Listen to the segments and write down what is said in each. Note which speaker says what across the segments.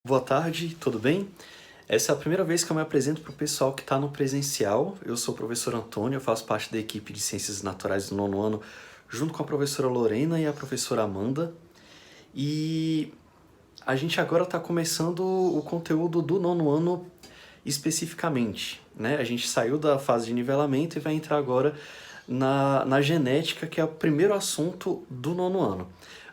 Speaker 1: Boa tarde, tudo bem? Essa é a primeira vez que eu me apresento para o pessoal que está no presencial. Eu sou o professor Antônio, eu faço parte da equipe de Ciências Naturais do nono ano, junto com a professora Lorena e a professora Amanda. E a gente agora está começando o conteúdo do nono ano especificamente, né? A gente saiu da fase de nivelamento e vai entrar agora na genética, que é o primeiro assunto do nono ano.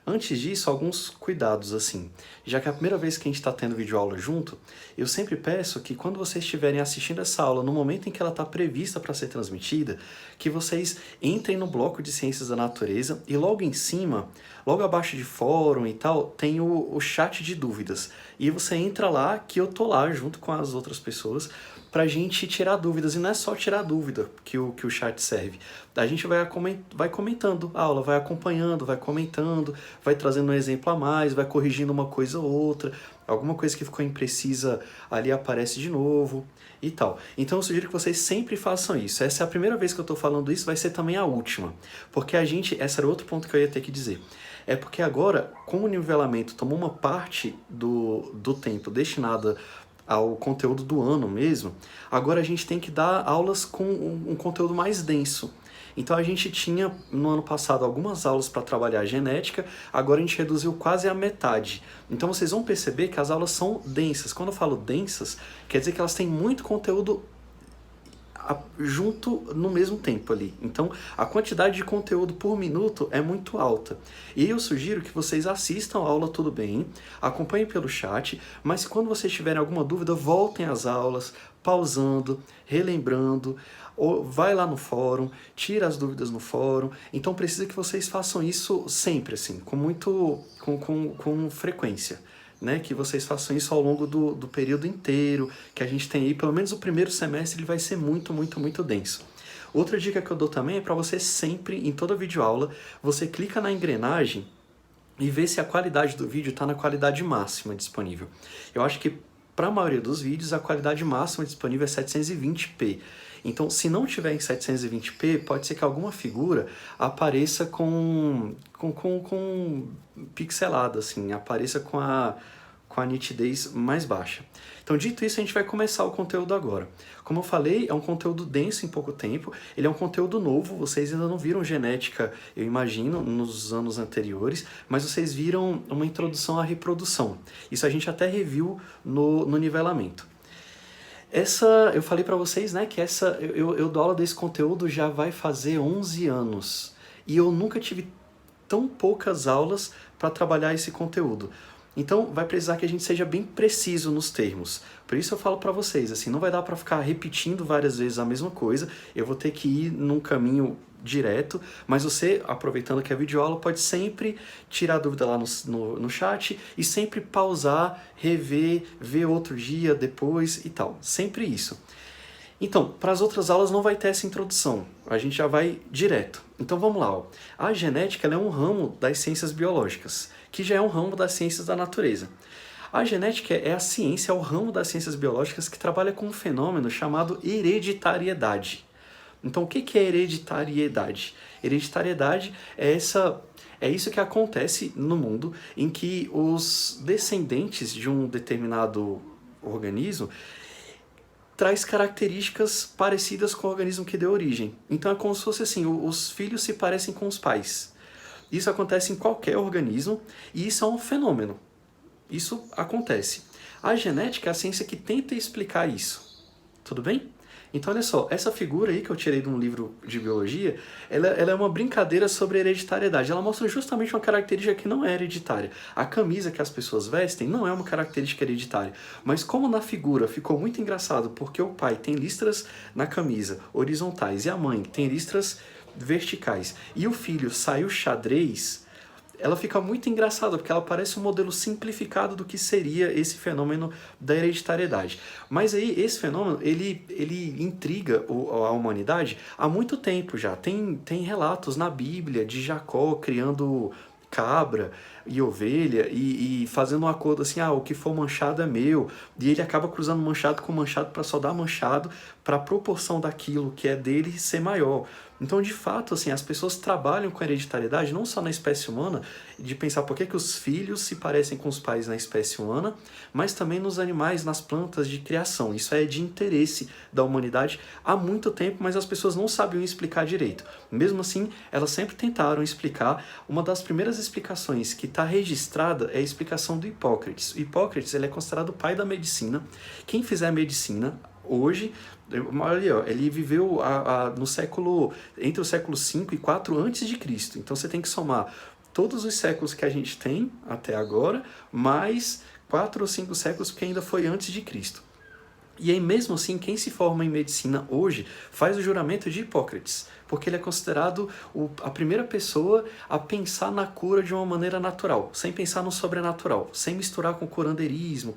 Speaker 1: Antes disso, alguns cuidados, assim. Já que é a primeira vez que a gente está tendo videoaula junto, eu sempre peço que quando vocês estiverem assistindo essa aula, no momento em que ela está prevista para ser transmitida, que vocês entrem no bloco de Ciências da Natureza e logo em cima, logo abaixo de fórum e tal, tem o chat de dúvidas. E você entra lá, que eu tô lá junto com as outras pessoas, pra gente tirar dúvidas. E não é só tirar dúvida que o chat serve. A gente vai comentando a aula, vai acompanhando, vai comentando, vai trazendo um exemplo a mais, vai corrigindo uma coisa ou outra. Alguma coisa que ficou imprecisa ali aparece de novo e tal. Então eu sugiro que vocês sempre façam isso. Essa é a primeira vez que eu estou falando isso, vai ser também a última. Porque esse era outro ponto que eu ia ter que dizer. É porque agora, como o nivelamento tomou uma parte do tempo destinada ao conteúdo do ano mesmo, agora a gente tem que dar aulas com um conteúdo mais denso. Então a gente tinha no ano passado algumas aulas para trabalhar genética, agora a gente reduziu quase a metade. Então vocês vão perceber que as aulas são densas. Quando eu falo densas, quer dizer que elas têm muito conteúdo junto no mesmo tempo ali. Então, a quantidade de conteúdo por minuto é muito alta. E eu sugiro que vocês assistam a aula tudo bem, acompanhem pelo chat, mas quando vocês tiverem alguma dúvida, voltem às aulas, pausando, relembrando, ou vai lá no fórum, tira as dúvidas no fórum. Então, precisa que vocês façam isso sempre, assim, com frequência. Né, que vocês façam isso ao longo do período inteiro, que a gente tem aí, pelo menos o primeiro semestre, ele vai ser muito, muito, muito denso. Outra dica que eu dou também é para você sempre, em toda videoaula, você clica na engrenagem e vê se a qualidade do vídeo está na qualidade máxima disponível. Eu acho que para a maioria dos vídeos a qualidade máxima disponível é 720p. Então, se não tiver em 720p, pode ser que alguma figura apareça com pixelada, assim, apareça com a nitidez mais baixa. Então, dito isso, a gente vai começar o conteúdo agora. Como eu falei, é um conteúdo denso em pouco tempo, ele é um conteúdo novo, vocês ainda não viram genética, eu imagino, nos anos anteriores, mas vocês viram uma introdução à reprodução. Isso a gente até reviu no nivelamento. Eu falei para vocês, né, que eu dou aula desse conteúdo já vai fazer 11 anos. E eu nunca tive tão poucas aulas para trabalhar esse conteúdo. Então, vai precisar que a gente seja bem preciso nos termos. Por isso eu falo para vocês, assim, não vai dar para ficar repetindo várias vezes a mesma coisa. Eu vou ter que ir num caminho direto, mas você, aproveitando que é videoaula, pode sempre tirar dúvida lá no chat e sempre pausar, rever, ver outro dia, depois e tal. Sempre isso. Então, para as outras aulas não vai ter essa introdução, a gente já vai direto. Então vamos lá. Ó. A genética ela é um ramo das ciências biológicas, que já é um ramo das ciências da natureza. A genética é a ciência, é o ramo das ciências biológicas que trabalha com um fenômeno chamado hereditariedade. Então, o que é hereditariedade? Hereditariedade é isso que acontece no mundo em que os descendentes de um determinado organismo traz características parecidas com o organismo que deu origem. Então é como se fosse assim, os filhos se parecem com os pais. Isso acontece em qualquer organismo e isso é um fenômeno. Isso acontece. A genética é a ciência que tenta explicar isso. Tudo bem? Então, olha só, essa figura aí que eu tirei de um livro de biologia, ela é uma brincadeira sobre hereditariedade. Ela mostra justamente uma característica que não é hereditária. A camisa que as pessoas vestem não é uma característica hereditária. Mas como na figura ficou muito engraçado, porque o pai tem listras na camisa horizontais e a mãe tem listras verticais, e o filho saiu xadrez, ela fica muito engraçada, porque ela parece um modelo simplificado do que seria esse fenômeno da hereditariedade. Mas aí, esse fenômeno, ele intriga a humanidade há muito tempo já. Tem relatos na Bíblia de Jacó criando cabra e ovelha e fazendo um acordo assim, o que for manchado é meu, e ele acaba cruzando manchado com manchado para só dar manchado para a proporção daquilo que é dele ser maior. Então, de fato, assim, as pessoas trabalham com a hereditariedade não só na espécie humana, de pensar por que os filhos se parecem com os pais na espécie humana, mas também nos animais, nas plantas de criação. Isso é de interesse da humanidade há muito tempo, mas as pessoas não sabiam explicar direito. Mesmo assim, elas sempre tentaram explicar. Uma das primeiras explicações que está registrada é a explicação do Hipócrates. O Hipócrates, ele é considerado o pai da medicina. Quem fizer medicina hoje, olha, ele viveu no século, entre o século 5 e 4 antes de Cristo. Então você tem que somar todos os séculos que a gente tem até agora, mais 4 ou 5 séculos que ainda foi antes de Cristo. E aí, mesmo assim, quem se forma em medicina hoje faz o juramento de Hipócrates, porque ele é considerado a primeira pessoa a pensar na cura de uma maneira natural, sem pensar no sobrenatural, sem misturar com o curandeirismo,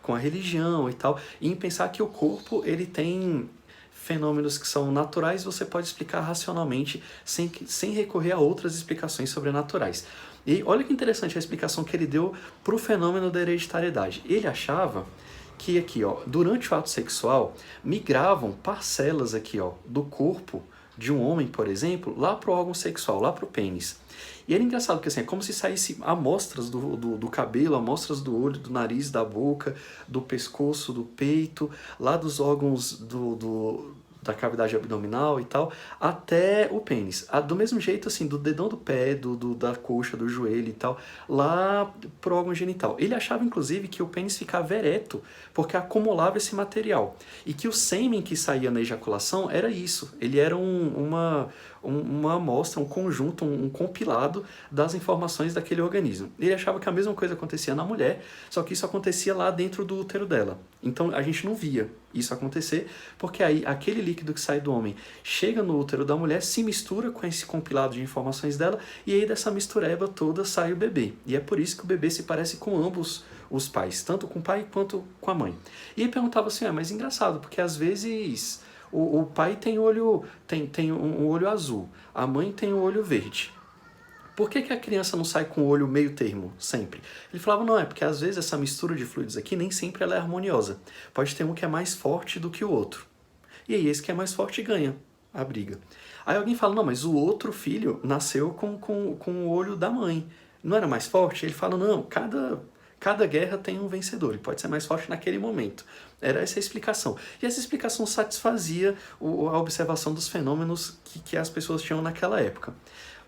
Speaker 1: com a religião e tal, e em pensar que o corpo ele tem fenômenos que são naturais, você pode explicar racionalmente, sem recorrer a outras explicações sobrenaturais. E olha que interessante a explicação que ele deu para o fenômeno da hereditariedade. Ele achava que aqui, ó, durante o ato sexual, migravam parcelas aqui, ó, do corpo de um homem, por exemplo, lá para o órgão sexual, lá para o pênis. E era engraçado, porque assim, é como se saísse amostras do cabelo, amostras do olho, do nariz, da boca, do pescoço, do peito, lá dos órgãos da cavidade abdominal e tal, até o pênis. Do mesmo jeito, assim, do dedão do pé, da coxa, do joelho e tal, lá pro órgão genital. Ele achava, inclusive, que o pênis ficava ereto, porque acumulava esse material. E que o sêmen que saía na ejaculação era isso. Ele era uma amostra, um conjunto, um compilado das informações daquele organismo. Ele achava que a mesma coisa acontecia na mulher, só que isso acontecia lá dentro do útero dela. Então a gente não via isso acontecer, porque aí aquele líquido que sai do homem chega no útero da mulher, se mistura com esse compilado de informações dela, e aí dessa mistureba toda sai o bebê. E é por isso que o bebê se parece com ambos os pais, tanto com o pai quanto com a mãe. E ele perguntava assim, mas engraçado, porque às vezes o pai tem um olho azul, a mãe tem um olho verde. Por que a criança não sai com o olho meio termo, sempre? Ele falava, não, é porque às vezes essa mistura de fluidos aqui nem sempre ela é harmoniosa. Pode ter um que é mais forte do que o outro. E aí esse que é mais forte ganha a briga. Aí alguém fala, não, mas o outro filho nasceu com o olho da mãe. Não era mais forte? Ele fala, não, cada guerra tem um vencedor e pode ser mais forte naquele momento. Era essa a explicação. E essa explicação satisfazia a observação dos fenômenos que as pessoas tinham naquela época.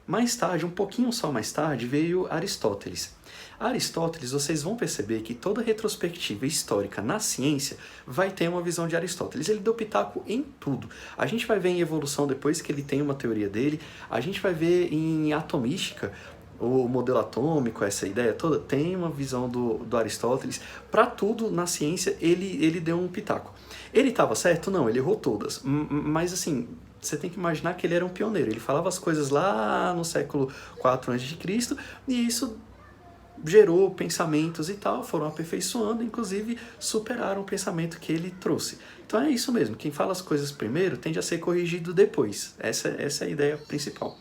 Speaker 1: Mais tarde, um pouquinho só mais tarde, veio Aristóteles. Aristóteles, vocês vão perceber que toda retrospectiva histórica na ciência vai ter uma visão de Aristóteles. Ele deu pitaco em tudo. A gente vai ver em evolução depois que ele tem uma teoria dele, a gente vai ver em atomística, o modelo atômico, essa ideia toda, tem uma visão do Aristóteles. Para tudo na ciência, ele deu um pitaco. Ele estava certo? Não, ele errou todas. Mas assim, você tem que imaginar que ele era um pioneiro. Ele falava as coisas lá no século IV a.C. e isso gerou pensamentos e tal, foram aperfeiçoando, inclusive superaram o pensamento que ele trouxe. Então é isso mesmo, quem fala as coisas primeiro tende a ser corrigido depois. Essa é a ideia principal.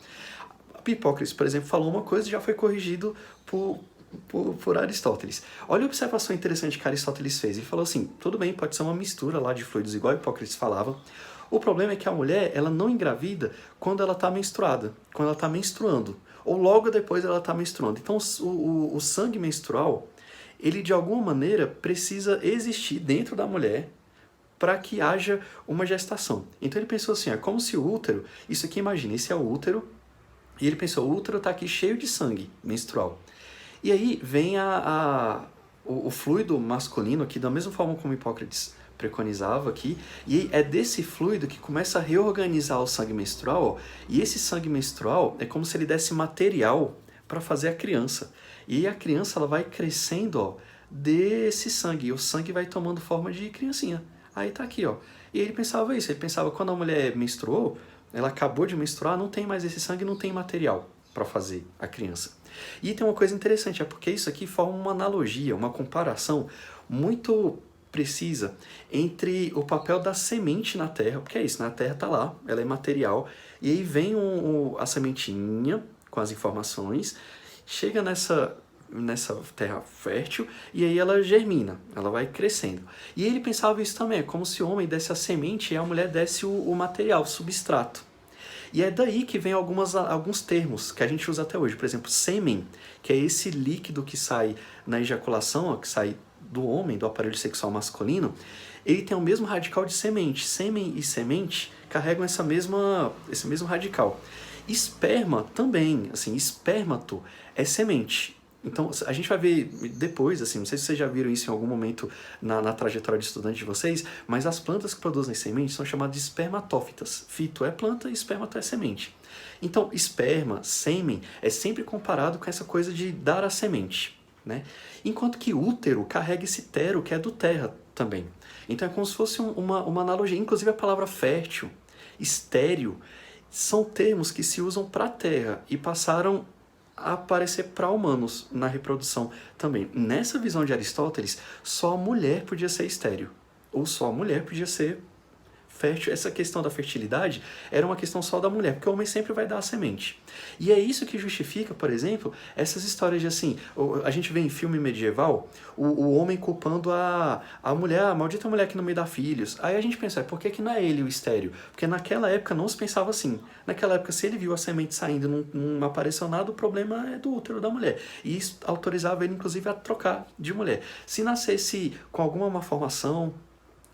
Speaker 1: Hipócrates, por exemplo, falou uma coisa e já foi corrigido por Aristóteles. Olha a observação interessante que Aristóteles fez. Ele falou assim, tudo bem, pode ser uma mistura lá de fluidos, igual Hipócrates falava. O problema é que a mulher, ela não engravida quando ela está menstruada, quando ela está menstruando, ou logo depois ela está menstruando. Então o sangue menstrual, ele de alguma maneira precisa existir dentro da mulher para que haja uma gestação. Então ele pensou assim, é como se o útero, isso aqui imagina, esse é o útero, e ele pensou, o útero está aqui cheio de sangue menstrual. E aí vem o fluido masculino aqui, da mesma forma como Hipócrates preconizava aqui, e é desse fluido que começa a reorganizar o sangue menstrual, ó, e esse sangue menstrual é como se ele desse material para fazer a criança. E a criança ela vai crescendo, ó, desse sangue, e o sangue vai tomando forma de criancinha. Aí tá aqui, ó. E ele pensava isso, ele pensava quando a mulher menstruou, ela acabou de menstruar, não tem mais esse sangue, não tem material para fazer a criança. E tem uma coisa interessante, é porque isso aqui forma uma analogia, uma comparação muito precisa entre o papel da semente na terra, porque é isso, na terra tá lá, ela é material, e aí vem a sementinha com as informações, chega nessa terra fértil, e aí ela germina, ela vai crescendo. E ele pensava isso também, é como se o homem desse a semente e a mulher desse o material, o substrato. E é daí que vem alguns termos que a gente usa até hoje. Por exemplo, sêmen, que é esse líquido que sai na ejaculação, ó, que sai do homem, do aparelho sexual masculino, ele tem o mesmo radical de semente. Sêmen e semente carregam esse mesmo radical. Esperma também, assim, espermato é semente. Então, a gente vai ver depois, assim, não sei se vocês já viram isso em algum momento na trajetória de estudante de vocês, mas as plantas que produzem sementes são chamadas de espermatófitas. Fito é planta e espermato é semente. Então, esperma, sêmen, é sempre comparado com essa coisa de dar a semente, né? Enquanto que útero carrega esse tero, que é do terra também. Então, é como se fosse uma analogia. Inclusive, a palavra fértil, estéril, são termos que se usam para a terra e passaram a aparecer para humanos na reprodução também. Nessa visão de Aristóteles, só a mulher podia ser estéril, ou só a mulher podia ser fértil. Essa questão da fertilidade era uma questão só da mulher, porque o homem sempre vai dar a semente. E é isso que justifica, por exemplo, essas histórias de assim, a gente vê em filme medieval, o homem culpando a mulher, a maldita mulher que não me dá filhos. Aí a gente pensa, por que não é ele o estéril? Porque naquela época não se pensava assim. Naquela época, se ele viu a semente saindo e não apareceu nada, o problema é do útero da mulher. E isso autorizava ele, inclusive, a trocar de mulher. Se nascesse com alguma malformação,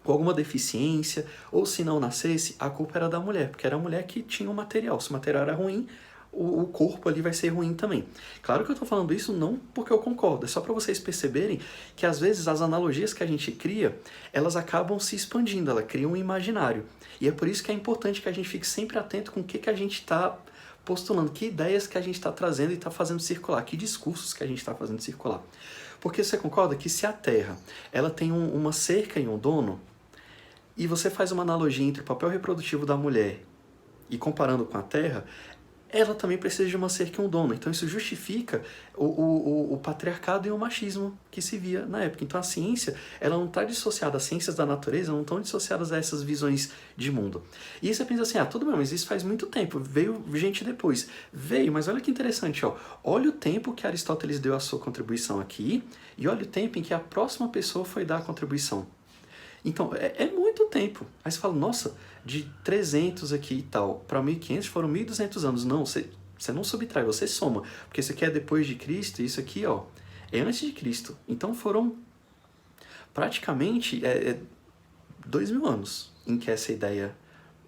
Speaker 1: com alguma deficiência, ou se não nascesse, a culpa era da mulher, porque era a mulher que tinha o material. Se o material era ruim, o corpo ali vai ser ruim também. Claro que eu estou falando isso não porque eu concordo, é só para vocês perceberem que às vezes as analogias que a gente cria, elas acabam se expandindo, ela cria um imaginário. E é por isso que é importante que a gente fique sempre atento com o que a gente está postulando, que ideias que a gente está trazendo e está fazendo circular, que discursos que a gente está fazendo circular. Porque você concorda que se a Terra ela tem uma cerca e um dono, e você faz uma analogia entre o papel reprodutivo da mulher e comparando com a Terra, ela também precisa de uma cerca e um dono. Então isso justifica o patriarcado e o machismo que se via na época. Então a ciência, ela não está dissociada, as ciências da natureza não estão dissociadas a essas visões de mundo. E aí você pensa assim, tudo bem, mas isso faz muito tempo, veio gente depois. Veio, mas olha que interessante, ó. Olha o tempo que Aristóteles deu a sua contribuição aqui e olha o tempo em que a próxima pessoa foi dar a contribuição. Então, é muito tempo. Aí você fala, nossa, de 300 aqui e tal, para 1500 foram 1200 anos. Não, você não subtrai, você soma. Porque isso aqui é depois de Cristo e isso aqui, ó, é antes de Cristo. Então foram praticamente 2000 anos em que essa ideia,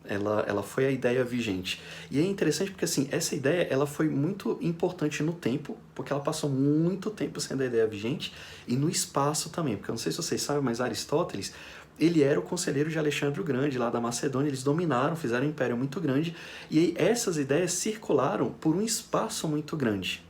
Speaker 1: ela foi a ideia vigente. E é interessante porque, assim, essa ideia, ela foi muito importante no tempo, porque ela passou muito tempo sendo a ideia vigente, e no espaço também. Porque eu não sei se vocês sabem, mas Aristóteles, ele era o conselheiro de Alexandre o Grande, lá da Macedônia, eles dominaram, fizeram um império muito grande, e aí essas ideias circularam por um espaço muito grande.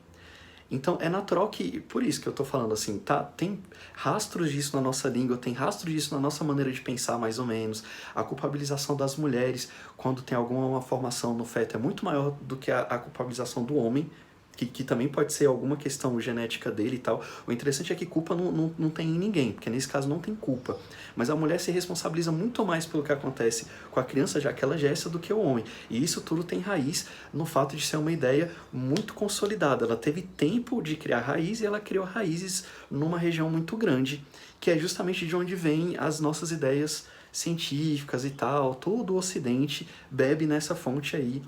Speaker 1: Então é natural que, por isso que eu estou falando assim, tá? Tem rastros disso na nossa língua, tem rastros disso na nossa maneira de pensar, mais ou menos. A culpabilização das mulheres, quando tem alguma malformação no feto, é muito maior do que a culpabilização do homem, que também pode ser alguma questão genética dele e tal. O interessante é que culpa não tem em ninguém, porque nesse caso não tem culpa. Mas a mulher se responsabiliza muito mais pelo que acontece com a criança, já que ela gesta, do que o homem. E isso tudo tem raiz no fato de ser uma ideia muito consolidada. Ela teve tempo de criar raiz e ela criou raízes numa região muito grande, que é justamente de onde vêm as nossas ideias científicas e tal. Todo o Ocidente bebe nessa fonte aí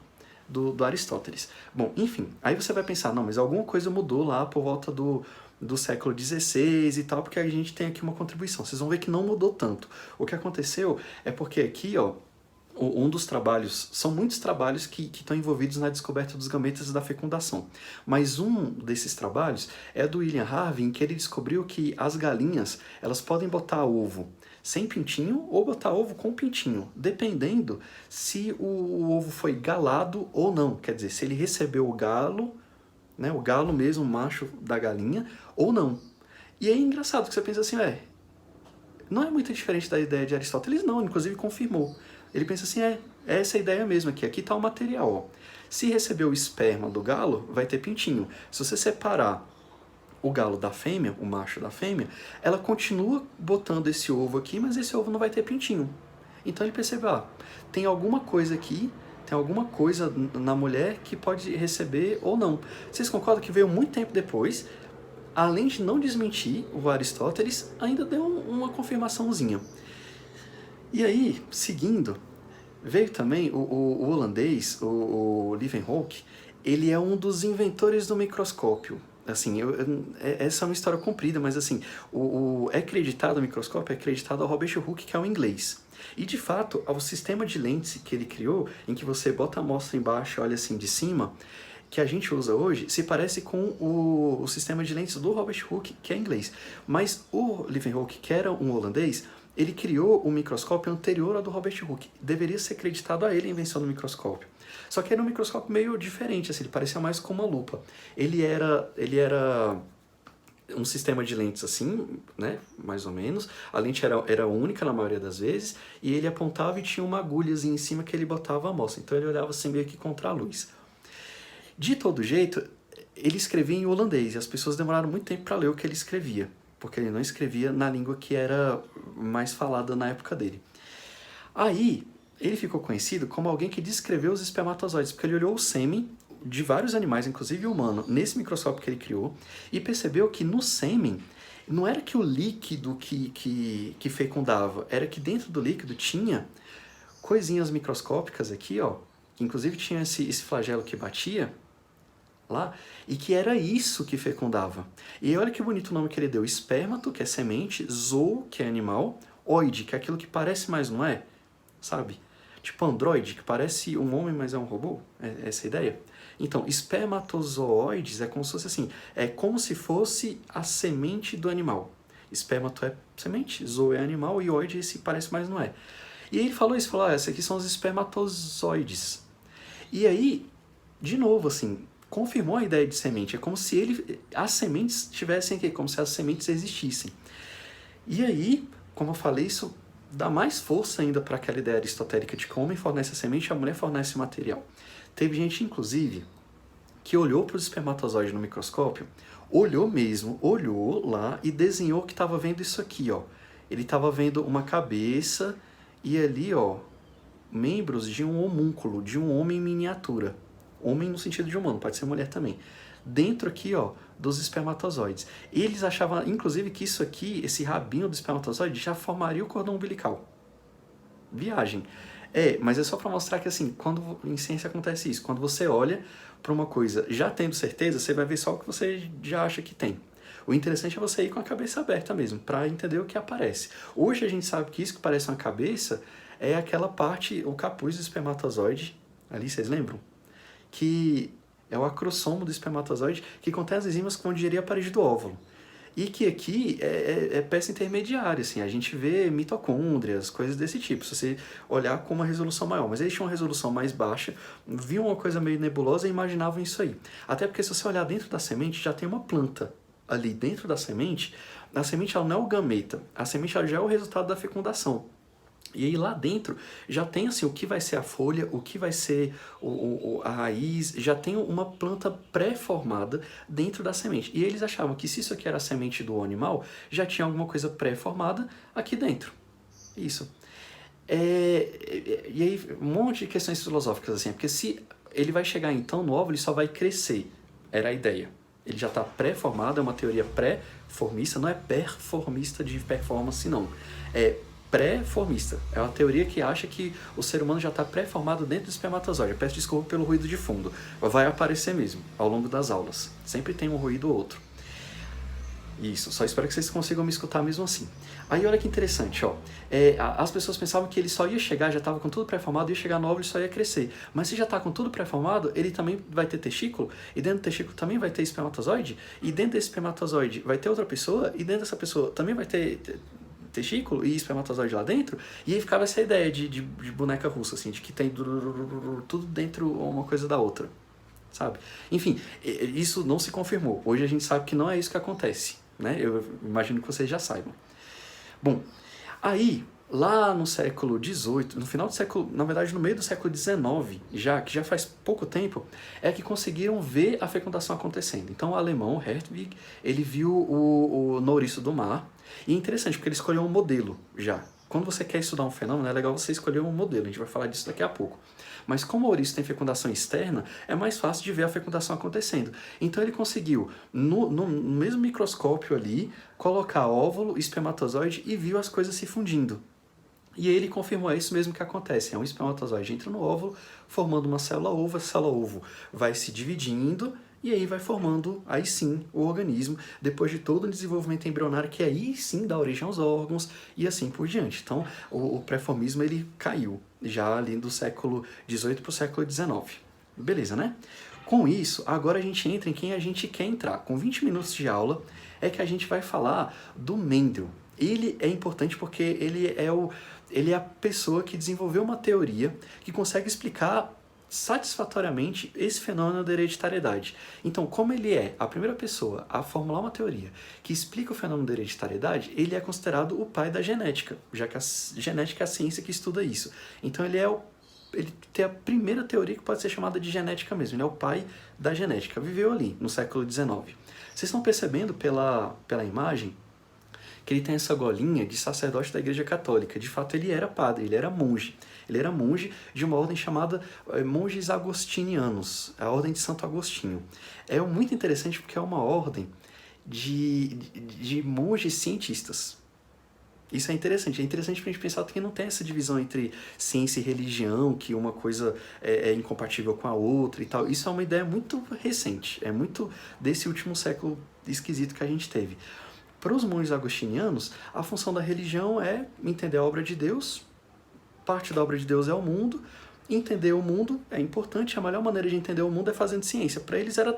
Speaker 1: do Aristóteles. Bom, enfim, aí você vai pensar, não, mas alguma coisa mudou lá por volta do século XVI e tal, porque a gente tem aqui uma contribuição. Vocês vão ver que não mudou tanto. O que aconteceu é porque aqui, ó, um dos trabalhos, são muitos trabalhos que estão envolvidos na descoberta dos gametas e da fecundação, mas um desses trabalhos é do William Harvey, em que ele descobriu que as galinhas, elas podem botar ovo sem pintinho ou botar ovo com pintinho, dependendo se o ovo foi galado ou não. Quer dizer, se ele recebeu o galo, né, o galo mesmo, o macho da galinha, ou não. E é engraçado que você pensa assim, não é muito diferente da ideia de Aristóteles, não, inclusive confirmou. Ele pensa assim, é essa a ideia mesmo aqui está o material. Ó. Se receber o esperma do galo, vai ter pintinho. Se você separar o galo da fêmea, o macho da fêmea, ela continua botando esse ovo aqui, mas esse ovo não vai ter pintinho. Então ele percebeu, tem alguma coisa aqui, tem alguma coisa na mulher que pode receber ou não. Vocês concordam que veio muito tempo depois, além de não desmentir o Aristóteles, ainda deu uma confirmaçãozinha. E aí, seguindo, veio também o holandês, o Leeuwenhoek, ele é um dos inventores do microscópio. Assim, essa é uma história comprida, mas assim, é acreditado o microscópio, é acreditado ao Robert Hooke, que é o inglês. E de fato, o sistema de lentes que ele criou, em que você bota a amostra embaixo e olha assim de cima, que a gente usa hoje, se parece com o sistema de lentes do Robert Hooke, que é inglês. Mas o Leeuwenhoek, que era um holandês, ele criou o microscópio anterior ao do Robert Hooke. Deveria ser acreditado a ele a invenção do microscópio. Só que era um microscópio meio diferente, assim, ele parecia mais com uma lupa. Ele era um sistema de lentes assim, né, mais ou menos. A lente era única na maioria das vezes, e ele apontava e tinha uma agulhazinha em cima que ele botava a amostra. Então ele olhava assim meio que contra a luz. De todo jeito, ele escrevia em holandês, e as pessoas demoraram muito tempo para ler o que ele escrevia, porque ele não escrevia na língua que era mais falada na época dele. Aí, ele ficou conhecido como alguém que descreveu os espermatozoides, porque ele olhou o sêmen de vários animais, inclusive humano, nesse microscópio que ele criou, e percebeu que no sêmen, não era que o líquido que fecundava, era que dentro do líquido tinha coisinhas microscópicas aqui, ó, que inclusive tinha esse flagelo que batia lá, e que era isso que fecundava. E olha que bonito o nome que ele deu: espermato, que é semente, zoo, que é animal, oide, que é aquilo que parece, mas não é, sabe? Tipo androide, que parece um homem, mas é um robô, é essa a ideia. Então, espermatozoides é como se fosse assim, é como se fosse a semente do animal. Espermato é semente, zoo é animal, e oide esse parece, mas não é. E aí ele falou isso, falou, esses aqui são os espermatozoides. E aí, de novo, assim, confirmou a ideia de semente. É como se as sementes tivessem aqui, como se as sementes existissem. E aí, como eu falei, isso dá mais força ainda para aquela ideia aristotélica de que o homem fornece a semente e a mulher fornece o material. Teve gente, inclusive, que olhou para os espermatozoides no microscópio, olhou mesmo, olhou lá e desenhou que estava vendo isso aqui, ó. Ele estava vendo uma cabeça e ali, ó, membros de um homúnculo, de um homem em miniatura. Homem no sentido de humano, pode ser mulher também. Dentro aqui, ó, dos espermatozoides. Eles achavam, inclusive, que isso aqui, esse rabinho do espermatozoide, já formaria o cordão umbilical. Viagem. Mas é só para mostrar que, assim, quando em ciência acontece isso, quando você olha para uma coisa já tendo certeza, você vai ver só o que você já acha que tem. O interessante é você ir com a cabeça aberta mesmo, para entender o que aparece. Hoje a gente sabe que isso que parece uma cabeça é aquela parte, o capuz do espermatozoide, ali, vocês lembram? Que é o acrossomo do espermatozoide, que contém as enzimas que vão digerir a parede do óvulo. E que aqui é peça intermediária, assim, a gente vê mitocôndrias, coisas desse tipo, se você olhar com uma resolução maior. Mas eles tinham uma resolução mais baixa, viam uma coisa meio nebulosa e imaginavam isso aí. Até porque se você olhar dentro da semente, já tem uma planta ali dentro da semente. A semente ela não é o gameta, a semente ela já é o resultado da fecundação. E aí lá dentro já tem assim o que vai ser a folha, o que vai ser a raiz, já tem uma planta pré-formada dentro da semente. E eles achavam que se isso aqui era a semente do animal, já tinha alguma coisa pré-formada aqui dentro. Isso. E aí um monte de questões filosóficas assim, porque se ele vai chegar então no óvulo, ele só vai crescer. Era a ideia. Ele já está pré-formado, é uma teoria pré-formista, não é performista de performance não. É pré-formista. É uma teoria que acha que o ser humano já está pré-formado dentro do espermatozoide. Eu peço desculpa pelo ruído de fundo. Vai aparecer mesmo, ao longo das aulas. Sempre tem um ruído ou outro. Isso, só espero que vocês consigam me escutar mesmo assim. Aí olha que interessante, ó. As pessoas pensavam que ele só ia chegar, já estava com tudo pré-formado, ia chegar no óvulo e só ia crescer. Mas se já está com tudo pré-formado, ele também vai ter testículo, e dentro do testículo também vai ter espermatozoide, e dentro desse espermatozoide vai ter outra pessoa, e dentro dessa pessoa também vai ter testículo e espermatozoide lá dentro, e aí ficava essa ideia de boneca russa, assim, de que tem tudo dentro uma coisa da outra, sabe? Enfim, isso não se confirmou. Hoje a gente sabe que não é isso que acontece, né? Eu imagino que vocês já saibam. Bom, aí, lá no século XVIII, no final do século, na verdade no meio do século XIX, que já faz pouco tempo, é que conseguiram ver a fecundação acontecendo. Então o alemão, Hertwig, ele viu o nouriço do mar, E é interessante, porque ele escolheu um modelo já. Quando você quer estudar um fenômeno, é legal você escolher um modelo, a gente vai falar disso daqui a pouco. Mas como o ouriço tem fecundação externa, é mais fácil de ver a fecundação acontecendo. Então ele conseguiu, no mesmo microscópio ali, colocar óvulo, espermatozoide e viu as coisas se fundindo. E ele confirmou, é isso mesmo que acontece, é um espermatozoide entra no óvulo, formando uma célula-ovo, a célula-ovo vai se dividindo, e aí vai formando, aí sim, o organismo, depois de todo o desenvolvimento embrionário, que aí sim dá origem aos órgãos, e assim por diante. Então, o pré-formismo, ele caiu, já ali do século XVIII para o século XIX. Beleza, né? Com isso, agora a gente entra em quem a gente quer entrar. Com 20 minutos de aula, é que a gente vai falar do Mendel. Ele é importante porque ele é a pessoa que desenvolveu uma teoria que consegue explicar satisfatoriamente esse fenômeno da hereditariedade. Então, como ele é a primeira pessoa a formular uma teoria que explica o fenômeno da hereditariedade, ele é considerado o pai da genética, já que a genética é a ciência que estuda isso. Então, ele tem a primeira teoria que pode ser chamada de genética mesmo, ele é o pai da genética, viveu ali no século XIX. Vocês estão percebendo pela imagem que ele tem essa golinha de sacerdote da Igreja Católica. De fato, ele era padre, ele era monge. Ele era monge de uma ordem chamada Monges Agostinianos, a Ordem de Santo Agostinho. É muito interessante porque é uma ordem de monges cientistas. Isso é interessante pra gente pensar que não tem essa divisão entre ciência e religião, que uma coisa é incompatível com a outra e tal. Isso é uma ideia muito recente, é muito desse último século esquisito que a gente teve. Para os monges agostinianos, a função da religião é entender a obra de Deus, parte da obra de Deus é o mundo, entender o mundo é importante, a melhor maneira de entender o mundo é fazendo ciência. Para eles era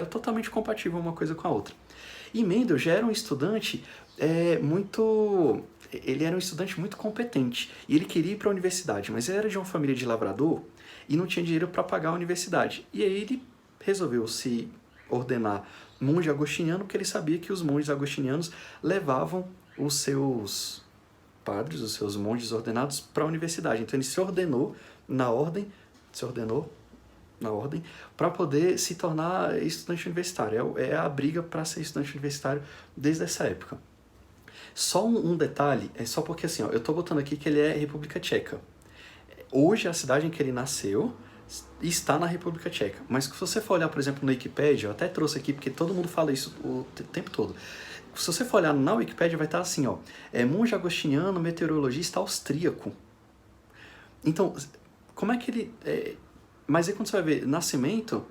Speaker 1: totalmente compatível uma coisa com a outra. E Mendel já era um estudante ele era um estudante muito competente, e ele queria ir para a universidade, mas ele era de uma família de lavrador e não tinha dinheiro para pagar a universidade. E aí ele resolveu se ordenar monge agostiniano, porque ele sabia que os monges agostinianos levavam os seus padres, os seus monges ordenados para a universidade. Então ele se ordenou na ordem para poder se tornar estudante universitário. É a briga para ser estudante universitário desde essa época. Só um detalhe, é só porque assim, ó, eu estou botando aqui que ele é República Tcheca. Hoje a cidade em que ele nasceu está na República Tcheca. Mas se você for olhar, por exemplo, no Wikipedia, eu até trouxe aqui porque todo mundo fala isso o tempo todo. Se você for olhar na Wikipedia, vai estar assim, ó, monge agostiniano, meteorologista austríaco. Então, como é que ele... Mas aí quando você vai ver nascimento,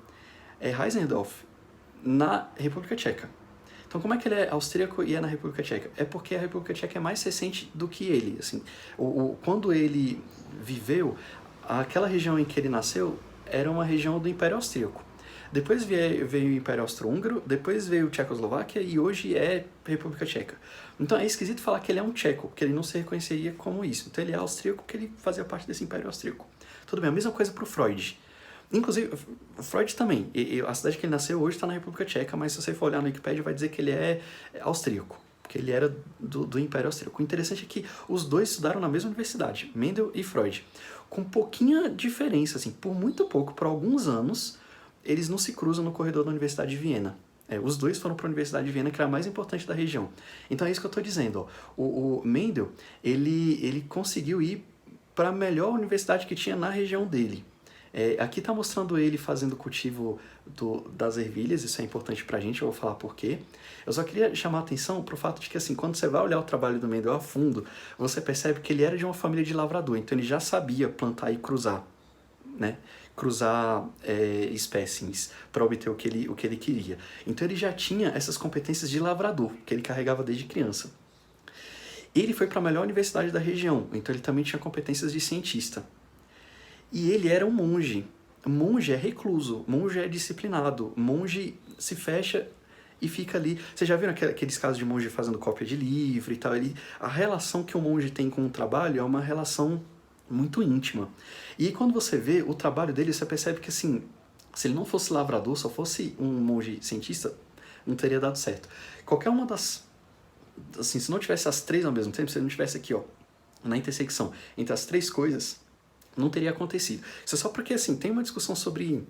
Speaker 1: é Heisendorf, na República Tcheca. Então, como é que ele é austríaco e é na República Tcheca? É porque a República Tcheca é mais recente do que ele. Assim, quando ele viveu, aquela região em que ele nasceu era uma região do Império Austríaco. Depois veio o Império Austro-Húngaro, depois veio a Tchecoslováquia e hoje é República Tcheca. Então é esquisito falar que ele é um tcheco, porque ele não se reconheceria como isso. Então ele é austríaco porque ele fazia parte desse Império Austríaco. Tudo bem, a mesma coisa para o Freud. Inclusive, o Freud também. A cidade que ele nasceu hoje está na República Tcheca, mas se você for olhar no Wikipedia vai dizer que ele é austríaco, porque ele era do Império Austríaco. O interessante é que os dois estudaram na mesma universidade, Mendel e Freud, com pouquinha diferença, assim, por muito pouco, por alguns anos, eles não se cruzam no corredor da Universidade de Viena. Os dois foram para a Universidade de Viena, que era a mais importante da região. Então é isso que eu estou dizendo. Ó. O Mendel, ele conseguiu ir para a melhor universidade que tinha na região dele. Aqui está mostrando ele fazendo o cultivo das ervilhas, isso é importante para a gente, eu vou falar por quê. Eu só queria chamar a atenção para o fato de que, assim, quando você vai olhar o trabalho do Mendel a fundo, você percebe que ele era de uma família de lavrador, então ele já sabia plantar e cruzar, né? Cruzar espécimes para obter o que ele queria. Então ele já tinha essas competências de lavrador, que ele carregava desde criança. Ele foi para a melhor universidade da região, então ele também tinha competências de cientista. E ele era um monge. Monge é recluso, monge é disciplinado, monge se fecha e fica ali. Vocês já viram aqueles casos de monge fazendo cópia de livro e tal? A relação que o monge tem com o trabalho é uma relação muito íntima. E quando você vê o trabalho dele, você percebe que, assim, se ele não fosse lavrador, só fosse um monge cientista, não teria dado certo. Qualquer uma das... Assim, se não tivesse as três ao mesmo tempo, se ele não tivesse aqui, ó, na intersecção entre as três coisas, não teria acontecido. Isso é só porque, assim, tem uma discussão sobre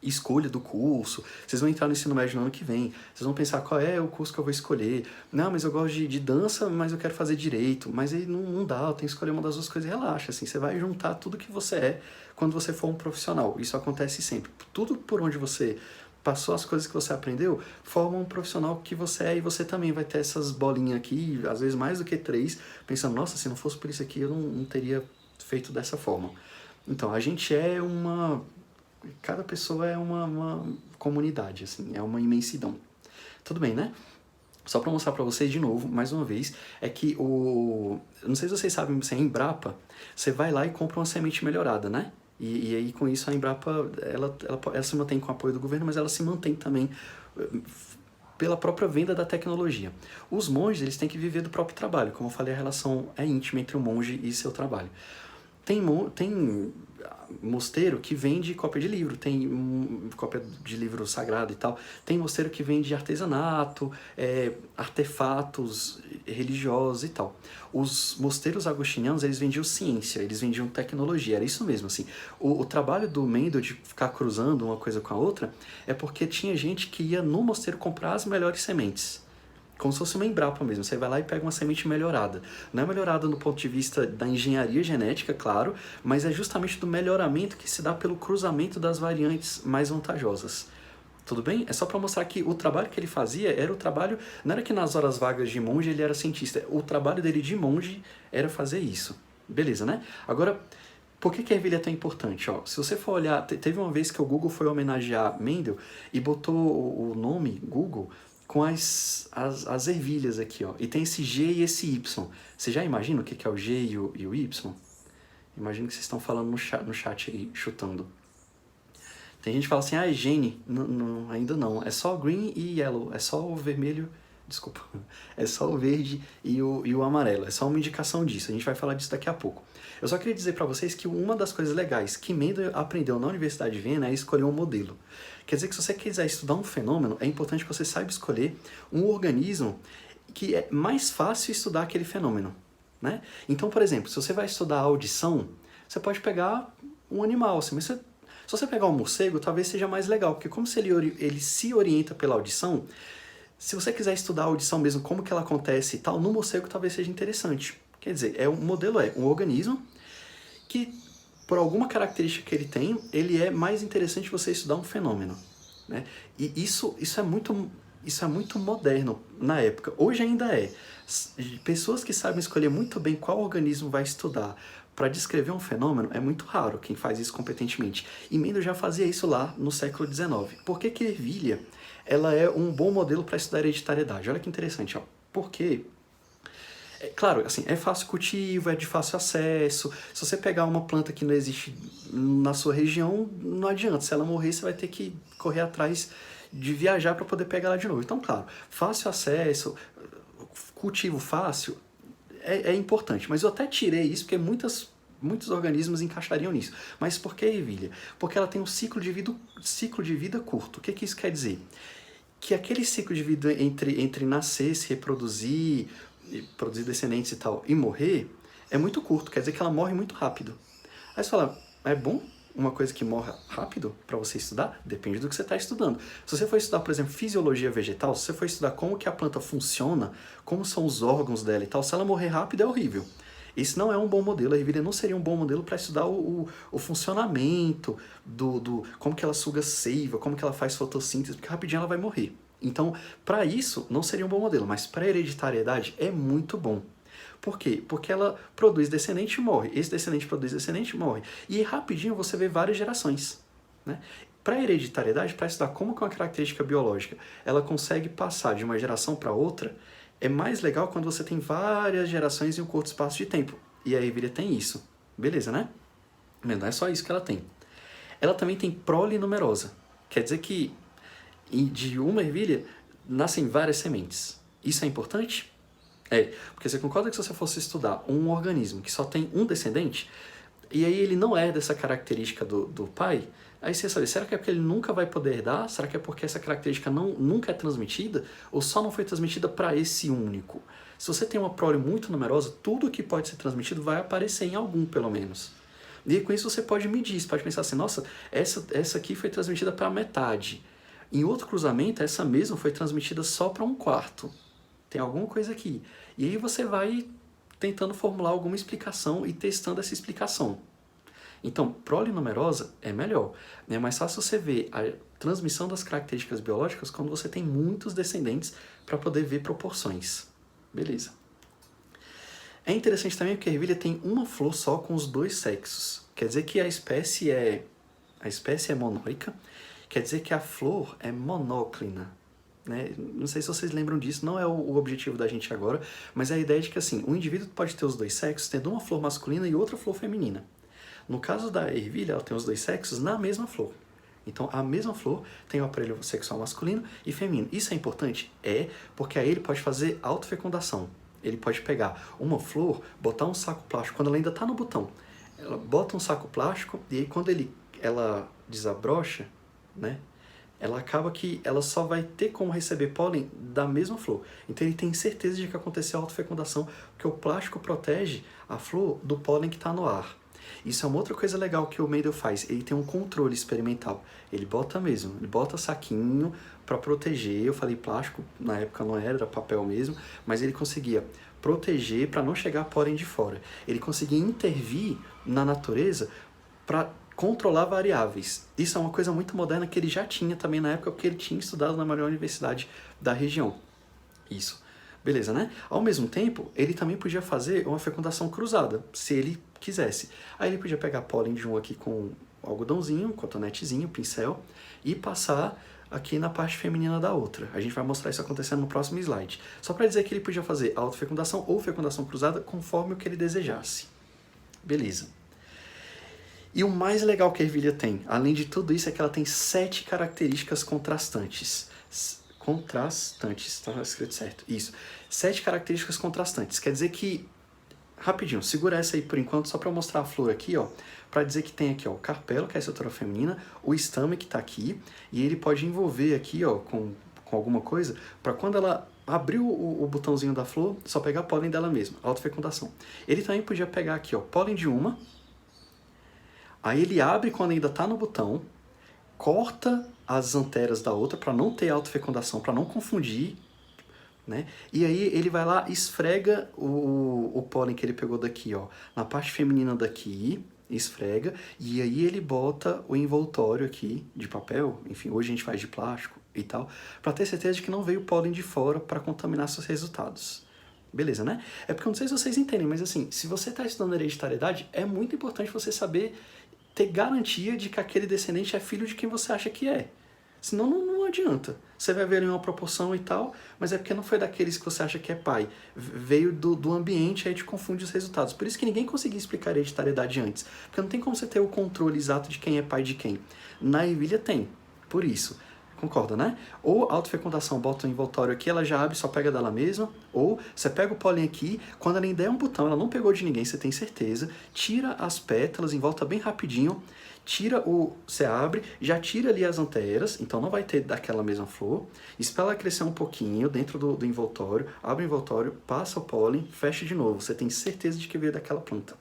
Speaker 1: escolha do curso, vocês vão entrar no ensino médio no ano que vem, vocês vão pensar qual é o curso que eu vou escolher. Não, mas eu gosto de dança, mas eu quero fazer direito. Mas aí não dá, eu tenho que escolher uma das duas coisas. Relaxa, assim, você vai juntar tudo que você é quando você for um profissional. Isso acontece sempre. Tudo por onde você passou, as coisas que você aprendeu, forma um profissional que você é, e você também vai ter essas bolinhas aqui, às vezes mais do que 3, pensando, nossa, se não fosse por isso aqui, eu não teria feito dessa forma. Então, a gente é cada pessoa é uma comunidade, assim, é uma imensidão. Tudo bem, né? Só para mostrar para vocês de novo, mais uma vez, é que não sei se vocês sabem, se é Embrapa, você vai lá e compra uma semente melhorada, né? E aí, com isso, a Embrapa, ela se mantém com o apoio do governo, mas ela se mantém também pela própria venda da tecnologia. Os monges, eles têm que viver do próprio trabalho. Como eu falei, a relação é íntima entre o monge e seu trabalho. Tem mosteiro que vende cópia de livro, tem cópia de livro sagrado e tal. Tem mosteiro que vende artesanato, artefatos religiosos e tal. Os mosteiros agostinianos, eles vendiam ciência, eles vendiam tecnologia, era isso mesmo, assim. O trabalho do Mendel de ficar cruzando uma coisa com a outra é porque tinha gente que ia no mosteiro comprar as melhores sementes. Como se fosse uma Embrapa mesmo, você vai lá e pega uma semente melhorada. Não é melhorada no ponto de vista da engenharia genética, claro, mas é justamente do melhoramento que se dá pelo cruzamento das variantes mais vantajosas. Tudo bem? É só para mostrar que o trabalho que ele fazia era o trabalho... Não era que nas horas vagas de monge ele era cientista. O trabalho dele de monge era fazer isso. Beleza, né? Agora, por que a ervilha é tão importante? Ó, se você for olhar... Teve uma vez que o Google foi homenagear Mendel e botou o nome Google com as ervilhas aqui, ó. E tem esse G e esse Y. Você já imagina o que é o G e o Y? Imagino que vocês estão falando no chat aí, chutando. Tem gente que fala assim, é gene. Não, ainda não. É só green e yellow. É só o vermelho... Desculpa. É só o verde e o amarelo. É só uma indicação disso. A gente vai falar disso daqui a pouco. Eu só queria dizer para vocês que uma das coisas legais que Mendel aprendeu na Universidade de Viena é escolher um modelo. Quer dizer que se você quiser estudar um fenômeno, é importante que você saiba escolher um organismo que é mais fácil estudar aquele fenômeno, né? Então, por exemplo, se você vai estudar a audição, você pode pegar um animal, assim, mas se você pegar um morcego, talvez seja mais legal, porque como se ele se orienta pela audição, se você quiser estudar a audição mesmo, como que ela acontece e tal, no morcego talvez seja interessante. Quer dizer, um modelo é um organismo que, por alguma característica que ele tem, ele é mais interessante você estudar um fenômeno, né? E isso é muito moderno na época. Hoje ainda é. Pessoas que sabem escolher muito bem qual organismo vai estudar para descrever um fenômeno é muito raro quem faz isso competentemente. E Mendel já fazia isso lá no século XIX. Por que a ervilha ela é um bom modelo para estudar hereditariedade? Olha que interessante, ó. Porque... claro, assim, é fácil cultivo, é de fácil acesso. Se você pegar uma planta que não existe na sua região, não adianta. Se ela morrer, você vai ter que correr atrás de viajar para poder pegar ela de novo. Então, claro, fácil acesso, cultivo fácil é importante. Mas eu até tirei isso porque muitos organismos encaixariam nisso. Mas por que a ervilha? Porque ela tem um ciclo de vida curto. O que isso quer dizer? Que aquele ciclo de vida entre nascer, se reproduzir, produzir descendentes e tal, e morrer, é muito curto, quer dizer que ela morre muito rápido. Aí você fala, é bom uma coisa que morra rápido para você estudar? Depende do que você está estudando. Se você for estudar, por exemplo, fisiologia vegetal, se você for estudar como que a planta funciona, como são os órgãos dela e tal, se ela morrer rápido é horrível. Esse não é um bom modelo, a ervilha não seria um bom modelo para estudar o funcionamento, como que ela suga seiva, como que ela faz fotossíntese, porque rapidinho ela vai morrer. Então, para isso, não seria um bom modelo, mas para hereditariedade é muito bom. Por quê? Porque ela produz descendente e morre, esse descendente produz descendente e morre. E rapidinho você vê várias gerações, né? Para hereditariedade, para estudar como que uma característica biológica ela consegue passar de uma geração para outra, é mais legal quando você tem várias gerações em um curto espaço de tempo. E a ervilha tem isso. Beleza, né? Mas não é só isso que ela tem. Ela também tem prole numerosa. Quer dizer que de uma ervilha nascem várias sementes. Isso é importante? É, porque você concorda que se você fosse estudar um organismo que só tem um descendente, e aí ele não é dessa característica do pai, aí você sabe, será que é porque ele nunca vai poder herdar? Será que é porque essa característica nunca é transmitida? Ou só não foi transmitida para esse único? Se você tem uma prole muito numerosa, tudo que pode ser transmitido vai aparecer em algum, pelo menos. E aí, com isso você pode medir, você pode pensar assim, nossa, essa aqui foi transmitida para metade. Em outro cruzamento, essa mesma foi transmitida só para um quarto. Tem alguma coisa aqui. E aí você vai tentando formular alguma explicação e testando essa explicação. Então, prole numerosa é melhor. É mais fácil você ver a transmissão das características biológicas quando você tem muitos descendentes para poder ver proporções. Beleza. É interessante também porque a ervilha tem uma flor só com os dois sexos. Quer dizer que a espécie é monóica, quer dizer que a flor é monóclina. Né? Não sei se vocês lembram disso, não é o objetivo da gente agora, mas é a ideia de que assim, o indivíduo pode ter os dois sexos, tendo uma flor masculina e outra flor feminina. No caso da ervilha, ela tem os dois sexos na mesma flor. Então, a mesma flor tem o aparelho sexual masculino e feminino. Isso é importante? É, porque aí ele pode fazer autofecundação. Ele pode pegar uma flor, botar um saco plástico, quando ela ainda está no botão. Ela bota um saco plástico e aí quando ela desabrocha, né? Ela acaba que ela só vai ter como receber pólen da mesma flor. Então ele tem certeza de que aconteceu a autofecundação, porque o plástico protege a flor do pólen que está no ar. Isso é uma outra coisa legal que o Mendel faz, ele tem um controle experimental. Ele bota saquinho para proteger, eu falei plástico, na época não era papel mesmo, mas ele conseguia proteger para não chegar pólen de fora. Ele conseguia intervir na natureza para controlar variáveis. Isso é uma coisa muito moderna que ele já tinha também na época, porque ele tinha estudado na maior universidade da região. Isso. Beleza, né? Ao mesmo tempo, ele também podia fazer uma fecundação cruzada, se ele quisesse. Aí ele podia pegar pólen de um aqui com algodãozinho, cotonetezinho, pincel, e passar aqui na parte feminina da outra. A gente vai mostrar isso acontecendo no próximo slide. Só para dizer que ele podia fazer autofecundação ou fecundação cruzada conforme o que ele desejasse. Beleza. E o mais legal que a ervilha tem, além de tudo isso, é que ela tem 7 características contrastantes. Contrastantes, tá escrito certo. Isso. 7 características contrastantes. Quer dizer que, rapidinho, segura essa aí por enquanto, só para mostrar a flor aqui, ó. Para dizer que tem aqui, ó, o carpelo, que é a estrutura feminina, o estame que tá aqui, e ele pode envolver aqui, ó, com alguma coisa, para quando ela abrir o botãozinho da flor, só pegar pólen dela mesma, autofecundação. Ele também podia pegar aqui, ó, pólen de uma, aí ele abre quando ainda tá no botão, corta as anteras da outra para não ter autofecundação, para não confundir, né? E aí ele vai lá, esfrega o pólen que ele pegou daqui, ó, na parte feminina daqui, esfrega, e aí ele bota o envoltório aqui de papel, enfim, hoje a gente faz de plástico e tal, para ter certeza de que não veio pólen de fora para contaminar seus resultados. Beleza, né? É porque eu não sei se vocês entendem, mas assim, se você está estudando hereditariedade, é muito importante você saber ter garantia de que aquele descendente é filho de quem você acha que é. Senão não adianta. Você vai ver ali uma proporção e tal, mas é porque não foi daqueles que você acha que é pai. Veio do ambiente, aí te confunde os resultados. Por isso que ninguém conseguia explicar a hereditariedade antes. Porque não tem como você ter o controle exato de quem é pai de quem. Na ervilha tem. Por isso. Concorda, né? Ou autofecundação, bota o envoltório aqui, ela já abre, só pega dela mesma. Ou você pega o pólen aqui, quando ela ainda é um botão, ela não pegou de ninguém, você tem certeza. Tira as pétalas, envolta bem rapidinho. Você abre, já tira ali as anteras, então não vai ter daquela mesma flor. Espera ela crescer um pouquinho dentro do envoltório, abre o envoltório, passa o pólen, fecha de novo. Você tem certeza de que veio daquela planta.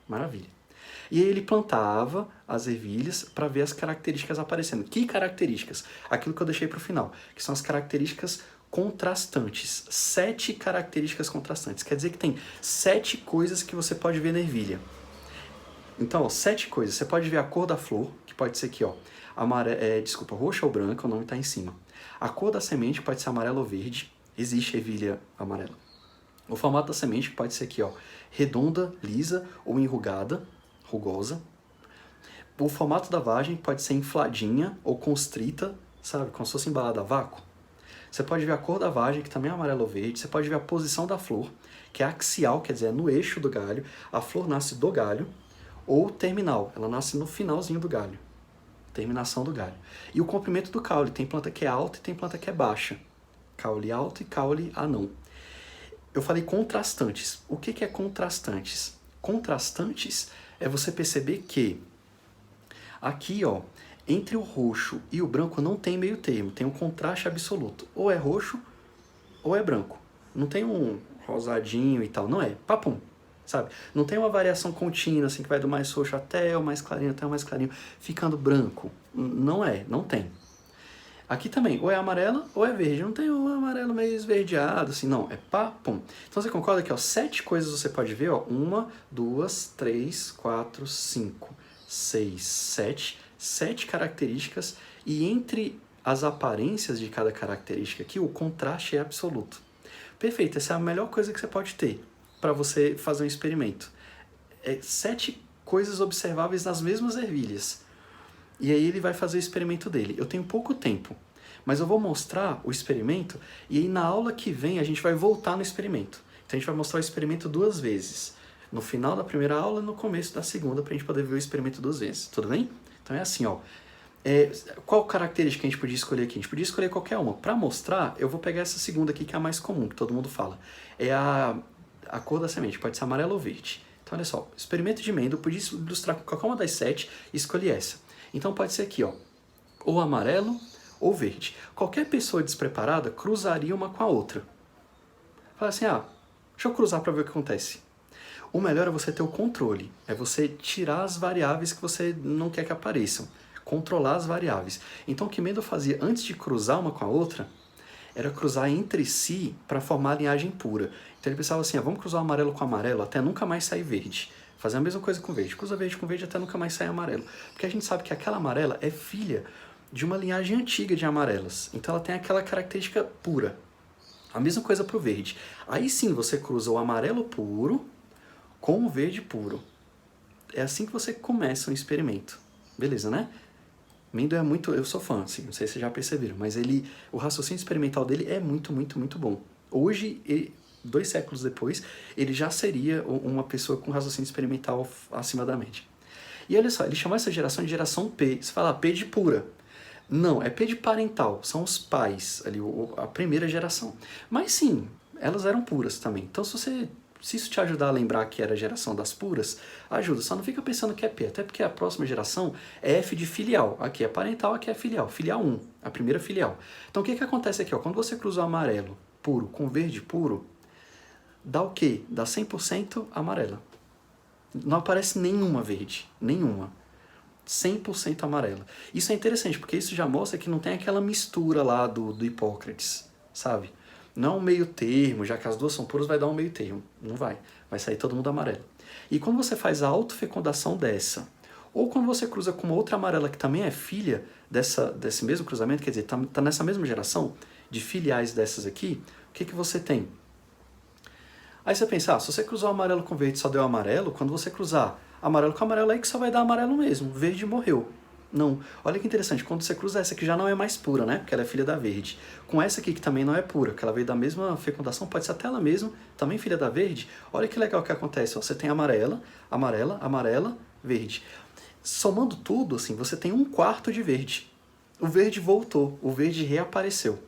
Speaker 1: Maravilha. E aí ele plantava as ervilhas para ver as características aparecendo. Que características? Aquilo que eu deixei para o final, que são as características contrastantes. 7 características contrastantes. Quer dizer que tem 7 coisas que você pode ver na ervilha. Então, ó, 7 coisas. Você pode ver a cor da flor, que pode ser aqui, ó, roxa ou branca, o nome está em cima. A cor da semente pode ser amarela ou verde. Existe ervilha amarela. O formato da semente pode ser aqui, ó, redonda, lisa ou enrugada, rugosa. O formato da vagem pode ser infladinha ou constrita, sabe, como se fosse embalada a vácuo. Você pode ver a cor da vagem, que também é amarela ou verde. Você pode ver a posição da flor, que é axial, quer dizer, é no eixo do galho. A flor nasce do galho. Ou terminal, ela nasce no finalzinho do galho. Terminação do galho. E o comprimento do caule, tem planta que é alta e tem planta que é baixa. Caule alto e caule anão. Eu falei contrastantes. O que é contrastantes? Contrastantes é você perceber que aqui, ó, entre o roxo e o branco não tem meio termo, tem um contraste absoluto. Ou é roxo ou é branco. Não tem um rosadinho e tal, não é. Papum. sabe? Não tem uma variação contínua, assim, que vai do mais roxo até o mais clarinho, até o mais clarinho, ficando branco. Não tem. Aqui também, ou é amarela ou é verde. Não tem um amarelo meio esverdeado, assim, não. É pá, pum. Então você concorda que, ó, 7 coisas você pode ver, ó. 1, 2, 3, 4, 5, 6, 7. 7 características. E entre as aparências de cada característica aqui, o contraste é absoluto. Perfeito, essa é a melhor coisa que você pode ter para você fazer um experimento. 7 coisas observáveis nas mesmas ervilhas. E aí ele vai fazer o experimento dele. Eu tenho pouco tempo, mas eu vou mostrar o experimento e aí na aula que vem a gente vai voltar no experimento. Então a gente vai mostrar o experimento 2 vezes. No final da primeira aula e no começo da segunda, para a gente poder ver o experimento 2 vezes. Tudo bem? Então é assim, ó. Qual característica a gente podia escolher aqui? A gente podia escolher qualquer uma. Para mostrar, eu vou pegar essa segunda aqui, que é a mais comum, que todo mundo fala. É a cor da semente, pode ser amarelo ou verde. Então olha só, experimento de Mendel, eu podia ilustrar com qualquer uma das 7 e escolher essa. Então pode ser aqui, ó, ou amarelo ou verde. Qualquer pessoa despreparada cruzaria uma com a outra. Fala assim, deixa eu cruzar para ver o que acontece. O melhor é você ter o controle, é você tirar as variáveis que você não quer que apareçam, controlar as variáveis. Então o que Mendel fazia antes de cruzar uma com a outra, era cruzar entre si para formar a linhagem pura. Então ele pensava assim, vamos cruzar o amarelo com o amarelo até nunca mais sair verde. Fazer a mesma coisa com verde. Cruza verde com verde até nunca mais sair amarelo. Porque a gente sabe que aquela amarela é filha de uma linhagem antiga de amarelas. Então ela tem aquela característica pura. A mesma coisa para o verde. Aí sim você cruza o amarelo puro com o verde puro. É assim que você começa um experimento. Beleza, né? Mendel é muito... Eu sou fã, assim, não sei se vocês já perceberam, mas o raciocínio experimental dele é muito, muito, muito bom. Hoje, 2 séculos depois, ele já seria uma pessoa com raciocínio experimental acima da média. E olha só, ele chamou essa geração de geração P. Você fala P de pura. Não, é P de parental, são os pais, ali, a primeira geração. Mas sim, elas eram puras também. Então se isso te ajudar a lembrar que era a geração das puras, ajuda. Só não fica pensando que é P, até porque a próxima geração é F de filial. Aqui é parental, aqui é filial. Filial 1, a primeira filial. Então o que acontece aqui? Ó? Quando você cruza o amarelo puro com o verde puro, dá o quê? Dá 100% amarela. Não aparece nenhuma verde, nenhuma. 100% amarela. Isso é interessante, porque isso já mostra que não tem aquela mistura lá do Hipócrates, sabe? Não é um meio termo, já que as duas são puras, vai dar um meio termo. Não vai. Vai sair todo mundo amarelo. E quando você faz a autofecundação dessa, ou quando você cruza com uma outra amarela que também é filha desse mesmo cruzamento, quer dizer, tá nessa mesma geração de filiais dessas aqui, o que você tem? Aí você pensa, se você cruzar o amarelo com verde só deu amarelo, quando você cruzar amarelo com amarelo aí que só vai dar amarelo mesmo, verde morreu. Não. Olha que interessante, quando você cruza essa que já não é mais pura, né? Porque ela é filha da verde. Com essa aqui que também não é pura, que ela veio da mesma fecundação, pode ser até ela mesma, também filha da verde. Olha que legal que acontece, ó. Você tem amarela, amarela, amarela, verde. Somando tudo, assim, você tem 1/4 de verde. O verde voltou, o verde reapareceu.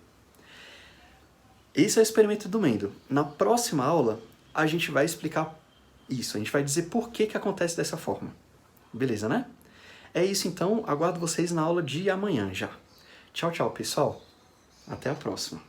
Speaker 1: Esse é o experimento do Mendel. Na próxima aula, a gente vai explicar isso. A gente vai dizer por que acontece dessa forma. Beleza, né? É isso então. Aguardo vocês na aula de amanhã já. Tchau, tchau, pessoal. Até a próxima.